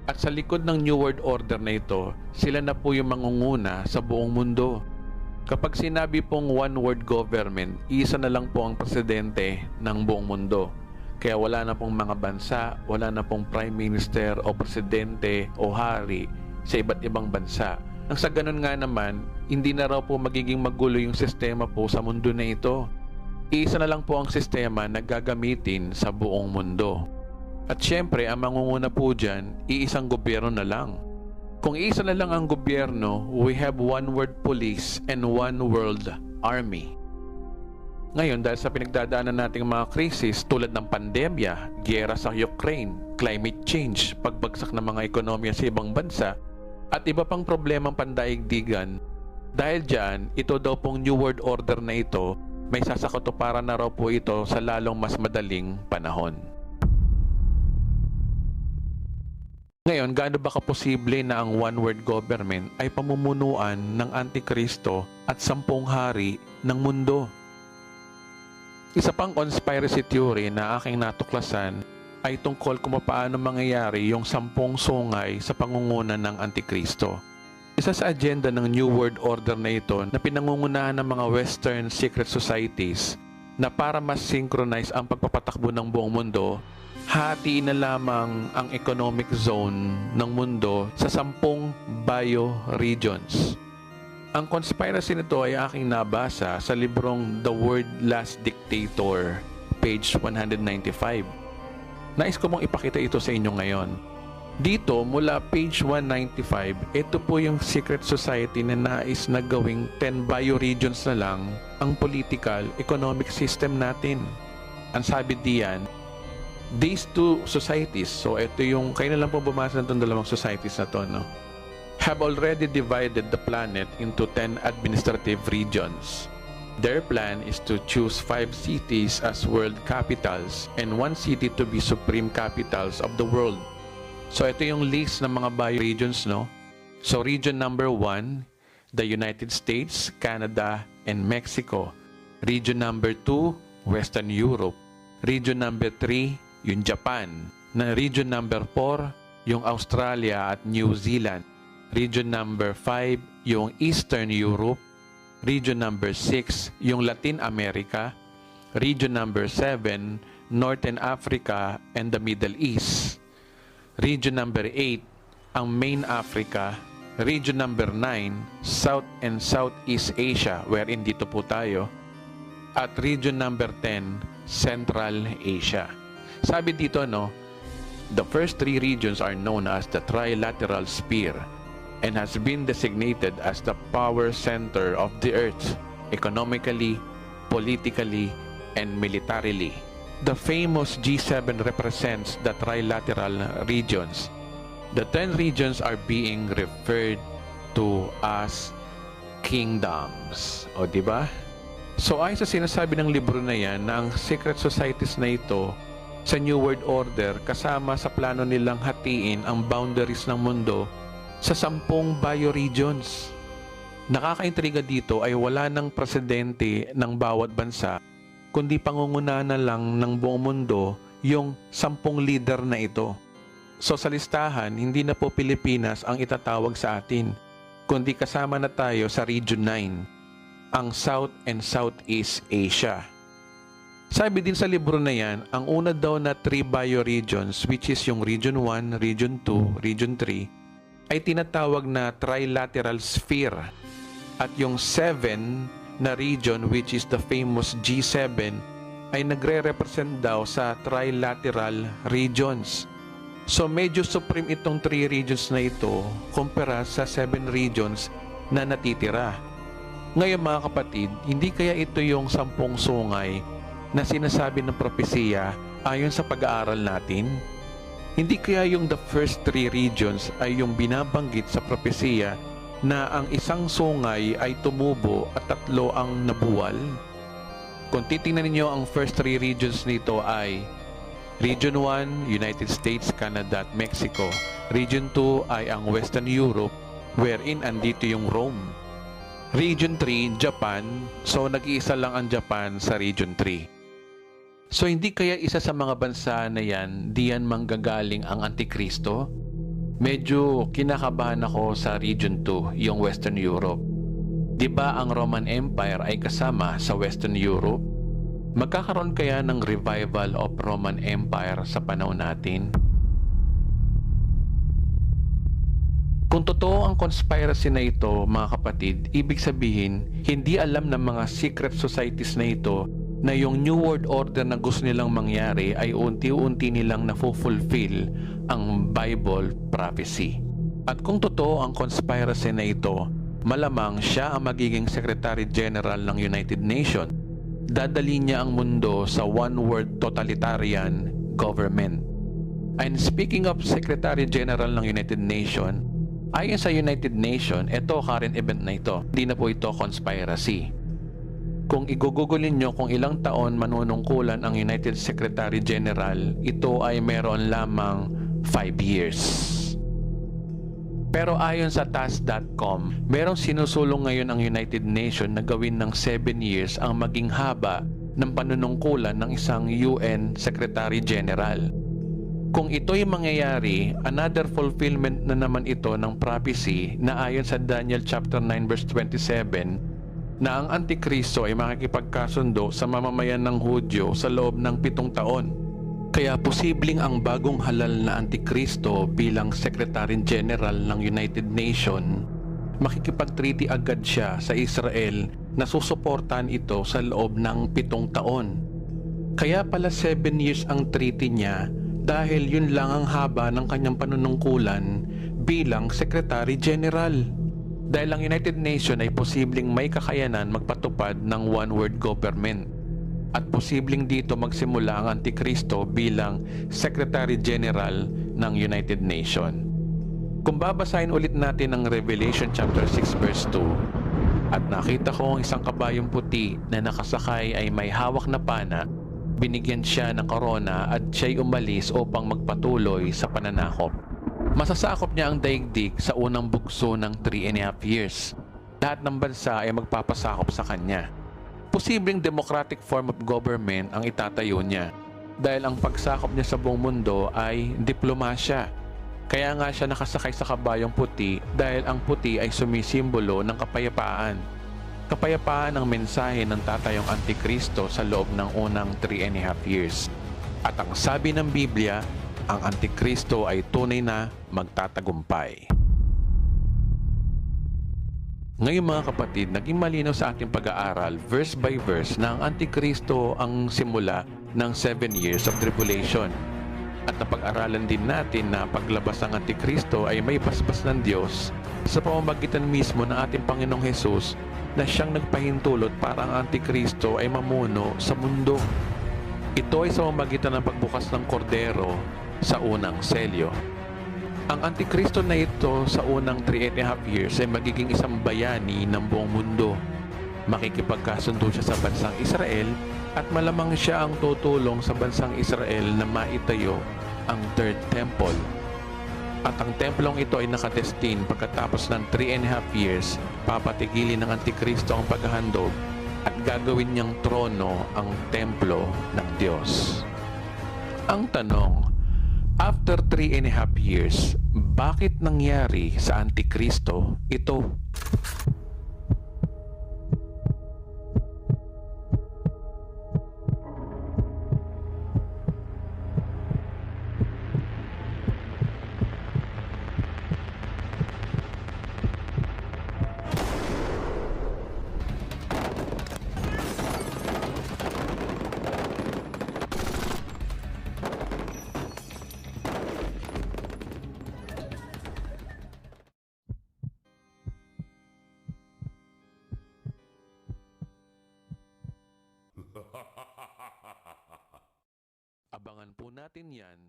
At sa likod ng New World Order na ito, sila na po yung mangunguna sa buong mundo. Kapag sinabi pong one world government, isa na lang po ang presidente ng buong mundo. Kaya wala na pong mga bansa, wala na pong prime minister o presidente o hari sa iba't ibang bansa. Nang sa ganun nga naman, hindi na raw po magiging magulo yung sistema po sa mundo na ito. Iisa na lang po ang sistema na gagamitin sa buong mundo. At syempre, ang mangunguna po dyan, iisang gobyerno na lang. Kung isa na lang ang gobyerno, we have one world police and one world army. Ngayon, dahil sa pinagdadaanan nating mga krisis tulad ng pandemya, giyera sa Ukraine, climate change, pagbagsak ng mga ekonomiya sa ibang bansa, at iba pang problemang pandaigdigan, dahil dyan, ito daw pong New World Order na ito, may sasakatuparan na raw po ito sa lalong mas madaling panahon. Ngayon, gaano ba kaposible na ang one world government ay pamumunuan ng Antikristo at 10 hari ng mundo? Isa pang conspiracy theory na aking natuklasan ay tungkol kung paano mangyayari yung 10 sungay sa pangunguna ng Antikristo. Isa sa agenda ng New World Order na ito na pinangungunahan ng mga Western secret societies na para mas synchronize ang pagpapatakbo ng buong mundo, hatiin na lamang ang economic zone ng mundo sa 10 bioregions. Ang conspiracy nito ay aking nabasa sa librong The World Last Dictator, page 195. Nais ko mong ipakita ito sa inyo ngayon. Dito, mula page 195, ito po yung secret society na nais na gawing 10 bioregions na lang ang political, economic system natin. Ang sabi diyan, these two societies, so ito yung, kayo na lang po bumasa ng dalawang societies na to, no? Have already divided the planet into 10 administrative regions. Their plan is to choose 5 cities as world capitals and 1 city to be supreme capitals of the world. So ito yung list ng mga bioregions, no? So region number 1, the United States, Canada, and Mexico. Region number 2, Western Europe. Region number 3, yung Japan. Na region number 4, yung Australia at New Zealand. Region number 5, yung Eastern Europe. Region number 6, yung Latin America. Region number 7, Northern Africa and the Middle East. Region number 8, ang Main Africa. Region number 9, South and Southeast Asia, wherein dito po tayo. At region number 10, Central Asia. Sabi dito, no, the first 3 regions are known as the Trilateral Sphere and has been designated as the power center of the earth, economically, politically, and militarily. The famous G7 represents the trilateral regions. The 10 regions are being referred to as kingdoms. O, di ba? So, ayon sa sinasabi ng libro na yan, na ang secret societies na ito sa New World Order, kasama sa plano nilang hatiin ang boundaries ng mundo sa 10 bioregions. Nakakaintriga dito ay wala ng presidente ng bawat bansa, kundi pangungunahan na lang ng buong mundo yung 10 leader na ito. So sa listahan, hindi na po Pilipinas ang itatawag sa atin, kundi kasama na tayo sa Region 9, ang South and Southeast Asia. Sabi din sa libro na yan, ang una daw na 3 bioregions, which is yung Region 1, Region 2, Region 3, ay tinatawag na Trilateral Sphere. At yung 7 na region, which is the famous G7, ay nagre-represent daw sa Trilateral Regions. So medyo supreme itong 3 regions na ito kumpara sa 7 regions na natitira. Ngayon mga kapatid, hindi kaya ito yung 10 sungay na sinasabi ng propesiya ayon sa pag-aaral natin? Hindi kaya yung the first 3 regions ay yung binabanggit sa propesiya na ang isang sungay ay tumubo at 3 ang nabuwal? Kung titingnan ninyo, ang first 3 regions nito ay Region 1, United States, Canada at Mexico. Region 2 ay ang Western Europe, wherein andito yung Rome. Region 3, Japan. So nag-iisa lang ang Japan sa Region 3. So hindi kaya isa sa mga bansa na yan, diyan manggagaling ang Antikristo? Medyo kinakabahan ako sa Region 2, yung Western Europe. Di ba ang Roman Empire ay kasama sa Western Europe? Magkakaroon kaya ng revival of Roman Empire sa panahon natin? Kung totoo ang conspiracy na ito, mga kapatid, ibig sabihin, hindi alam ng mga secret societies na ito na yung New World Order na gusto nilang mangyari ay unti-unti nilang na-fulfill ang Bible prophecy. At kung totoo ang conspiracy na ito, malamang siya ang magiging Secretary General ng United Nations. Dadali niya ang mundo sa one-world totalitarian government. And speaking of Secretary General ng United Nations, ayon sa United Nations, ito current event na ito. Hindi na po ito conspiracy. Kung igugugulin nyo kung ilang taon manunungkulan ang United Secretary General, ito ay meron lamang 5 years. Pero ayon sa TASS.com, merong sinusulong ngayon ang United Nations na gawin ng 7 years ang maging haba ng panunungkulan ng isang UN Secretary General. Kung ito'y mangyayari, another fulfillment na naman ito ng prophecy na ayon sa Daniel chapter 9 verse 27 na ang Antikristo ay makikipagkasundo sa mamamayan ng Hudyo sa loob ng 7 taon. Kaya posibleng ang bagong halal na Antikristo bilang Secretary General ng United Nations, makikipag-treaty agad siya sa Israel na susuportahan ito sa loob ng 7 taon. Kaya pala 7 years ang treaty niya dahil yun lang ang haba ng kanyang panunungkulan bilang Secretary General. Dahil ang United Nations ay posibleng may kakayanan magpatupad ng one-world government. At posibleng dito magsimula ang Antikristo bilang Secretary General ng United Nations. Kung babasahin ulit natin ang Revelation chapter 6 verse 2, at nakita ko ang isang kabayong puti na nakasakay ay may hawak na pana, binigyan siya ng korona at siya'y umalis upang magpatuloy sa pananakop. Masasakop niya ang daigdig sa unang bugso ng 3.5 years. Lahat ng bansa ay magpapasakop sa kanya. Posibleng democratic form of government ang itatayo niya dahil ang pagsakop niya sa buong mundo ay diplomasya. Kaya nga siya nakasakay sa kabayong puti dahil ang puti ay sumisimbolo ng kapayapaan. Kapayapaan ang mensahe ng tatayong Antikristo sa loob ng unang 3.5 years. At ang sabi ng Biblia, ang Antikristo ay tunay na magtatagumpay. Ngayon mga kapatid, naging malinaw sa ating pag-aaral verse by verse na ang Antikristo ang simula ng 7 years of tribulation. At napag-aralan din natin na paglabas ng Antikristo ay may basbas ng Diyos sa pamamagitan mismo ng ating Panginoong Hesus na siyang nagpahintulot para ang Antikristo ay mamuno sa mundo. Ito ay sa pamamagitan ng pagbukas ng kordero sa unang selyo. Ang Antikristo na ito sa unang 3.5 years ay magiging isang bayani ng buong mundo. Makikipagkasundo siya sa bansang Israel at malamang siya ang tutulong sa bansang Israel na maitayo ang Third Temple. At ang templong ito ay nakadestin pagkatapos ng 3.5 years, papatigilin ng Antikristo ang paghahandog at gagawin niyang trono ang templo ng Diyos. Ang tanong, after 3.5 years, bakit nangyari sa Antikristo ito? Abangan po natin yan